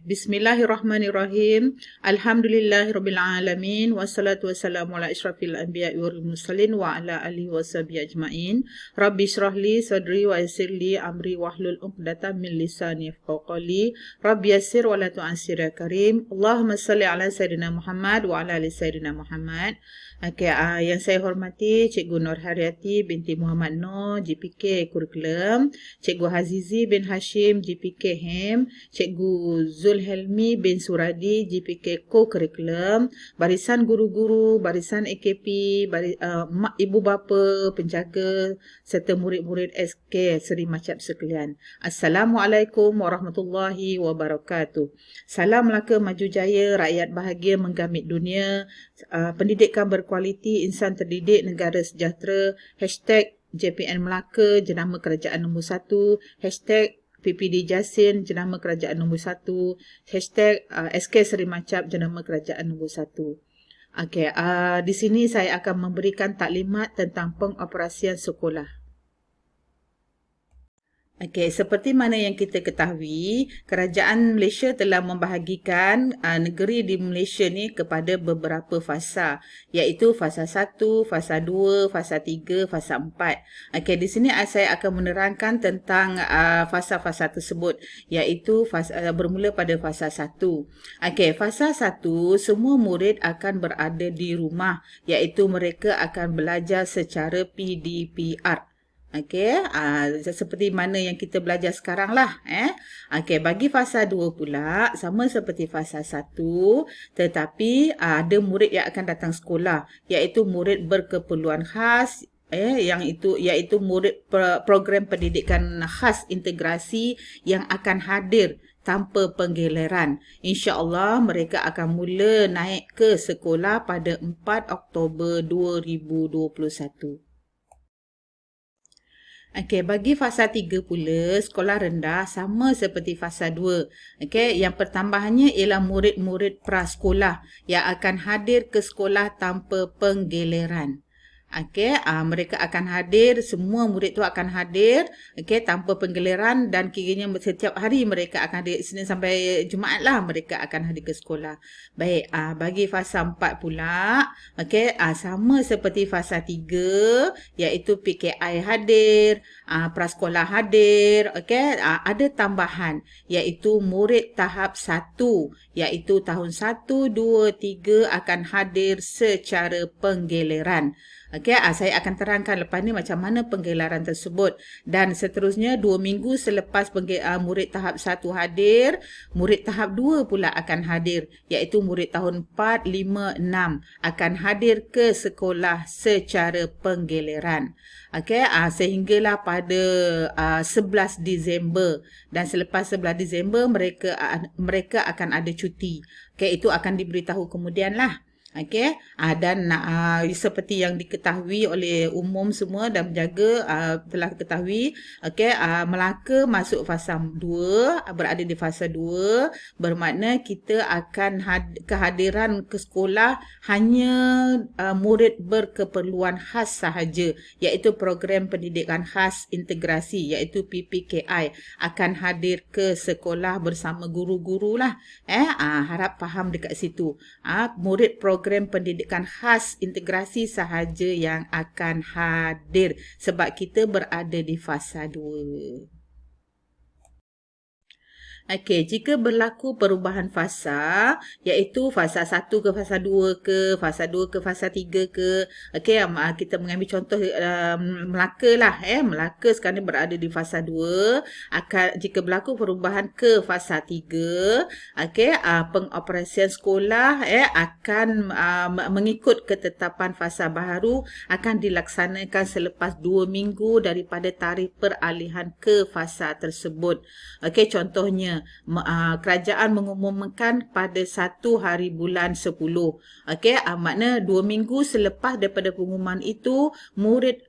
Bismillahirrahmanirrahim. Alhamdulillahirrabbilalamin. Wassalatu wassalamu ala asyrafil anbiya'i wal mursalin wa ala alihi washabihi ajma'in. Rabbi syrahli sadri wa yassirli amri wahlul 'uqdatam min lisani yafqahu qawli. Rabbi yassir wa la tu'assir ya karim. Allahumma salli ala sayyidina Muhammad wa ala ali sayyidina Muhammad. Yang saya hormati Cikgu Nur Haryati binti Muhammad Noor, GPK Kurikulum, Cikgu Hazizi bin Hashim, GPK HEM, Cikgu Zulhelmi bin Suradi, GPK Co-Kurikulum, barisan guru-guru, barisan AKP, mak ibu bapa, penjaga serta murid-murid SK Seri Macap sekalian. Assalamualaikum warahmatullahi wabarakatuh. Salam Melaka maju jaya, rakyat bahagia menggamit dunia, pendidikan berkualiti, insan terdidik, negara sejahtera, hashtag JPN Melaka, jenama kerajaan nombor 1, hashtag PPD Jasin, jenama kerajaan nombor 1, hashtag SK Seri Macap, jenama kerajaan nombor 1. Di sini saya akan memberikan taklimat tentang pengoperasian sekolah. Seperti mana yang kita ketahui, kerajaan Malaysia telah membahagikan negeri di Malaysia ni kepada beberapa fasa, iaitu fasa 1, fasa 2, fasa 3, fasa 4. Di sini saya akan menerangkan tentang fasa-fasa tersebut, iaitu bermula pada fasa 1. Fasa 1, semua murid akan berada di rumah, iaitu mereka akan belajar secara PDPR. Seperti mana yang kita belajar sekarang lah. Bagi fasa 2 pula, sama seperti fasa 1, tetapi ada murid yang akan datang sekolah, iaitu murid berkeperluan khas, iaitu murid program pendidikan khas integrasi yang akan hadir tanpa penggeleran. InsyaAllah mereka akan mula naik ke sekolah pada 4 Oktober 2021. Bagi fasa 3 pula, sekolah rendah sama seperti fasa 2. Yang pertambahannya ialah murid-murid prasekolah yang akan hadir ke sekolah tanpa penggeleran. Mereka akan hadir, semua murid tu akan hadir tanpa penggeleran, dan kiranya setiap hari mereka akan hadir, Isnin sampai Jumaat lah mereka akan hadir ke sekolah. Baik, bagi fasa 4 pula, sama seperti fasa 3, iaitu PKI hadir, prasekolah hadir, ada tambahan, iaitu murid tahap 1, iaitu tahun 1, 2, 3 akan hadir secara penggeleran. Saya akan terangkan lepas ni macam mana penggelaran tersebut, dan seterusnya 2 minggu selepas murid tahap 1 hadir, murid tahap 2 pula akan hadir, iaitu murid tahun 4, 5, 6 akan hadir ke sekolah secara penggeleran. Sehinggalah pada 11 Disember, dan selepas 11 Disember mereka akan ada cuti. Itu akan diberitahu kemudian lah. Dan seperti yang diketahui oleh umum semua dan penjaga telah ketahui, Melaka masuk fasa 2, berada di fasa 2, bermakna kita akan kehadiran ke sekolah hanya murid berkeperluan khas sahaja, iaitu program pendidikan khas integrasi, iaitu PPKI akan hadir ke sekolah bersama guru-guru lah. Harap faham dekat situ. Murid program pendidikan khas integrasi sahaja yang akan hadir, sebab kita berada di fasa 2. Jika berlaku perubahan fasa, iaitu fasa 1 ke fasa 2 ke, fasa 2 ke fasa 3 ke, kita mengambil contoh Melaka lah. Melaka sekarang ni berada di fasa 2. Jika berlaku perubahan ke fasa 3, pengoperasian sekolah akan mengikut ketetapan fasa baharu akan dilaksanakan selepas 2 minggu daripada tarikh peralihan ke fasa tersebut. Contohnya, kerajaan mengumumkan pada 1 hari bulan 10. Makna 2 minggu selepas daripada pengumuman itu, murid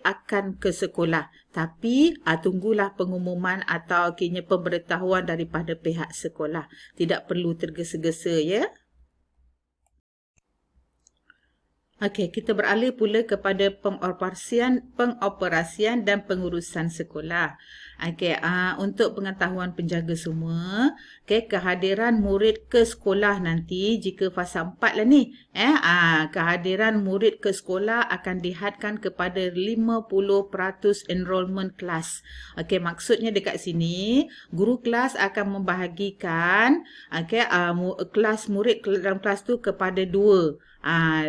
akan ke sekolah. Tapi tunggulah pengumuman atau pemberitahuan daripada pihak sekolah. Tidak perlu tergesa-gesa, ya. Okey, kita beralih pula kepada pengoperasian dan pengurusan sekolah. Okey, untuk pengetahuan penjaga semua, okey, kehadiran murid ke sekolah nanti jika fasa 4 lah ni, kehadiran murid ke sekolah akan dihadkan kepada 50% enrolment kelas. Okey, maksudnya dekat sini, guru kelas akan membahagikan kelas murid dalam kelas tu kepada 2.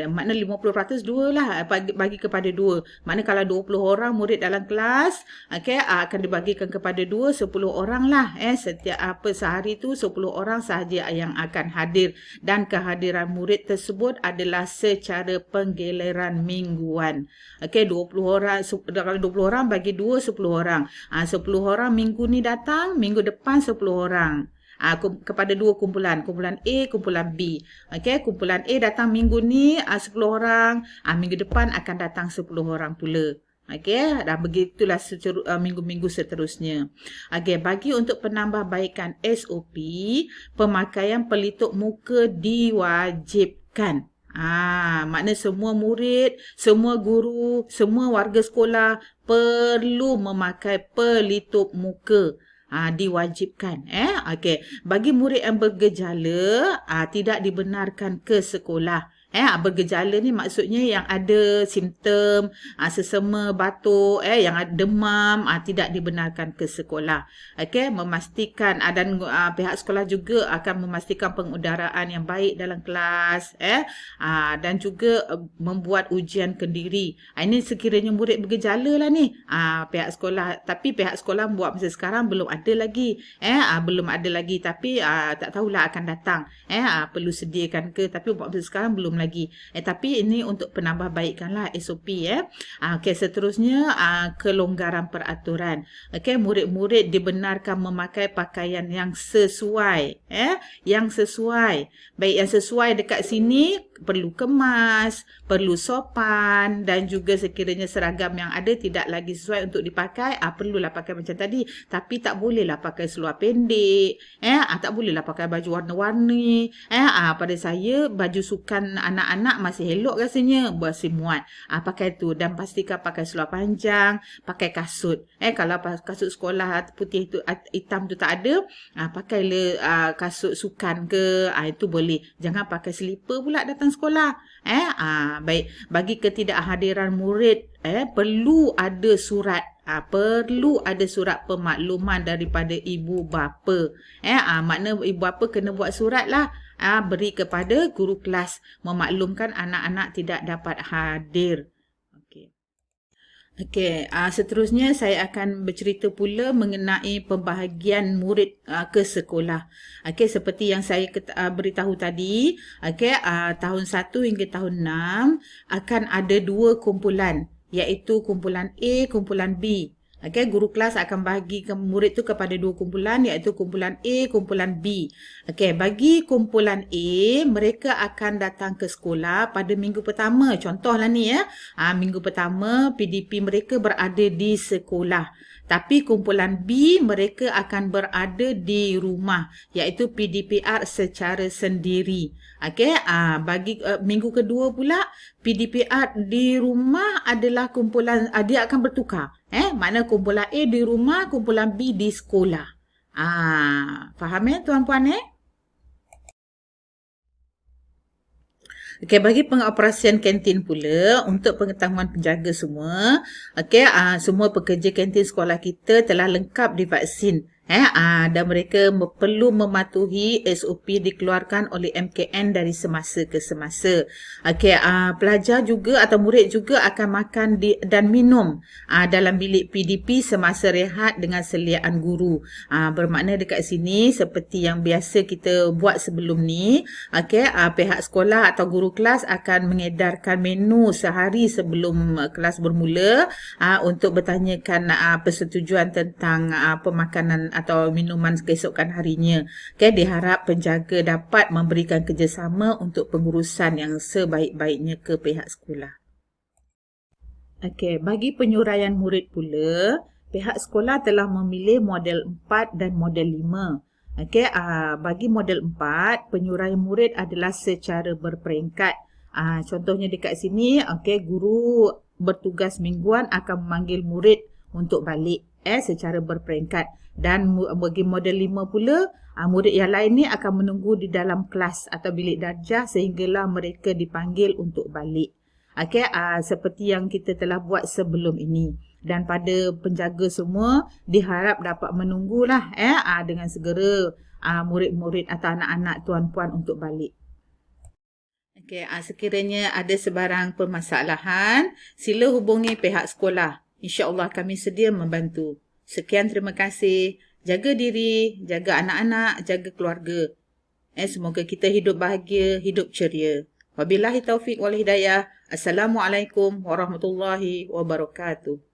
Makna 50% 2 lah, bagi kepada 2. Makna kalau 20 orang murid dalam kelas, akan dibagikan kepada 2, 10 orang lah. Setiap sehari tu 10 orang sahaja yang akan hadir, dan kehadiran murid tersebut adalah secara penggiliran mingguan. 20 orang, kalau 20 orang bagi 2, 10 orang. 10 orang minggu ni datang, minggu depan 10 orang. Kepada 2 kumpulan A, kumpulan B. Kumpulan A datang minggu ni 10 orang, minggu depan akan datang 10 orang pula. Dan begitulah minggu-minggu seterusnya. Bagi untuk penambahbaikan SOP, pemakaian pelitup muka diwajibkan. Makna semua murid, semua guru, semua warga sekolah perlu memakai pelitup muka. Diwajibkan. Bagi murid yang bergejala, tidak dibenarkan ke sekolah. Bergejala ni maksudnya yang ada simptom sesama batuk, yang ada demam, tidak dibenarkan ke sekolah. Memastikan dan pihak sekolah juga akan memastikan pengudaraan yang baik dalam kelas, dan juga membuat ujian kendiri. Ini sekiranya murid bergejala lah ni, pihak sekolah, tapi pihak sekolah buat masa sekarang belum ada lagi. Belum ada lagi, tapi tak tahulah akan datang. Perlu sediakan ke, tapi buat masa sekarang belum lagi. Tapi ini untuk penambahbaikan lah SOP. Seterusnya kelonggaran peraturan. Murid-murid dibenarkan memakai pakaian yang sesuai. Yang sesuai. Baik, yang sesuai dekat sini perlu kemas, perlu sopan, dan juga sekiranya seragam yang ada tidak lagi sesuai untuk dipakai, perlulah pakai macam tadi. Tapi tak bolehlah pakai seluar pendek, tak bolehlah pakai baju warna-warni. Pada saya baju sukan anak-anak masih elok rasanya, masih muat. Pakai tu, dan pastikan pakai seluar panjang, pakai kasut. Kalau kasut sekolah putih tu, hitam tu tak ada, pakailah kasut sukan ke, itu boleh. Jangan pakai selipar pula datang sekolah. Baik, bagi ketidakhadiran murid, perlu ada surat. Perlu ada surat pemakluman daripada ibu bapa. Makna ibu bapa kena buat surat lah, beri kepada guru kelas memaklumkan anak-anak tidak dapat hadir. Seterusnya saya akan bercerita pula mengenai pembahagian murid ke sekolah. Seperti yang saya beritahu tadi, tahun 1 hingga tahun 6 akan ada 2 kumpulan, iaitu kumpulan A, kumpulan B. Guru kelas akan bahagikan murid tu kepada 2 kumpulan, iaitu kumpulan A, kumpulan B. Bagi kumpulan A, mereka akan datang ke sekolah pada minggu pertama. Contohlah ni minggu pertama PDP mereka berada di sekolah. Tapi kumpulan B, mereka akan berada di rumah, iaitu PDPR secara sendiri. Bagi minggu kedua pula, PDPR di rumah adalah kumpulan, dia akan bertukar. Makna kumpulan A di rumah, kumpulan B di sekolah. Faham tuan-puan? Bagi pengoperasian kantin pula, untuk pengetahuan penjaga semua, semua pekerja kantin sekolah kita telah lengkap divaksin. Dan mereka perlu mematuhi SOP dikeluarkan oleh MKN dari semasa ke semasa. Pelajar juga atau murid juga akan makan dan minum dalam bilik PDP semasa rehat dengan seliaan guru. Bermakna dekat sini seperti yang biasa kita buat sebelum ni, pihak sekolah atau guru kelas akan mengedarkan menu sehari sebelum kelas bermula untuk bertanyakan persetujuan tentang pemakanan atau minuman keesokan harinya. Diharap penjaga dapat memberikan kerjasama untuk pengurusan yang sebaik-baiknya ke pihak sekolah. Bagi penyuraian murid pula, pihak sekolah telah memilih model 4 dan model 5. Bagi model 4, penyuraian murid adalah secara berperingkat. Contohnya dekat sini, guru bertugas mingguan akan memanggil murid untuk balik secara berperingkat. Dan bagi model 5 pula, murid yang lain ni akan menunggu di dalam kelas atau bilik darjah sehinggalah mereka dipanggil untuk balik. Seperti yang kita telah buat sebelum ini. Dan pada penjaga semua diharap dapat menunggulah dengan segera murid-murid atau anak-anak tuan-puan untuk balik. Sekiranya ada sebarang permasalahan, sila hubungi pihak sekolah. InsyaAllah kami sedia membantu. Sekian, terima kasih. Jaga diri, jaga anak-anak, jaga keluarga. Semoga kita hidup bahagia, hidup ceria. Wabillahi taufiq wal hidayah. Assalamualaikum warahmatullahi wabarakatuh.